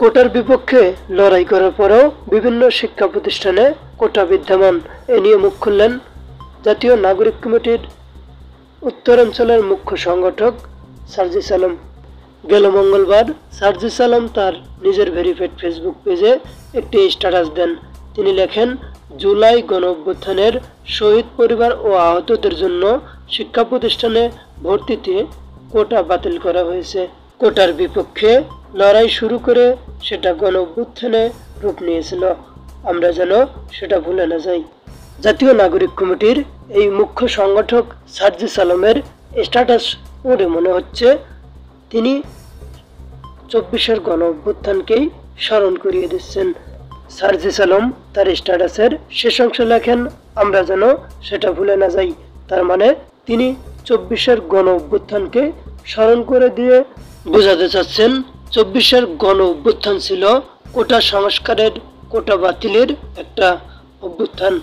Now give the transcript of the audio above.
কোটার বিপক্ষে লড়াই করার পরেও বিভিন্ন শিক্ষা প্রতিষ্ঠানে কোটা বিদ্যমান, এ নিয়ে মুখ খুললেন জাতীয় নাগরিক কমিটির উত্তরাঞ্চলের মুখ্য সংগঠক সার্জিস আলম। গেল মঙ্গলবার সার্জিস আলম তার নিজের ভেরিফাইড ফেসবুক পেজে একটি স্ট্যাটাস দেন। তিনি লেখেন, জুলাই গণঅভ্যুত্থানের শহীদ পরিবার ও আহতদের জন্য শিক্ষা প্রতিষ্ঠানে ভর্তিতে কোটা বাতিল করা হয়েছে। কোটার বিপক্ষে লড়াই শুরু করে সেটা গণঅভ্যুত্থানে রূপ নিয়েছিল, আমরা যেন সেটা ভুলে না যাই। জাতীয় নাগরিক কমিটির এই মুখ্য সংগঠক সার্জিস আলমের স্ট্যাটাস পড়ে মনে হচ্ছে তিনি ২৪-এর গণঅভ্যুত্থানকেই স্মরণ করিয়ে দিচ্ছেন। সার্জিস আলম তার স্ট্যাটাসের শেষ অংশে লেখেন, আমরা যেন সেটা ভুলে না যাই। তার মানে তিনি ২৪-এর গণঅভ্যুত্থানকে স্মরণ করে দিয়ে বোঝাতে চাচ্ছেন ২৪-এর গণঅভ্যুত্থান ছিল কোটা সংস্কারের, কোটা বাতিলের একটা অভ্যুত্থান।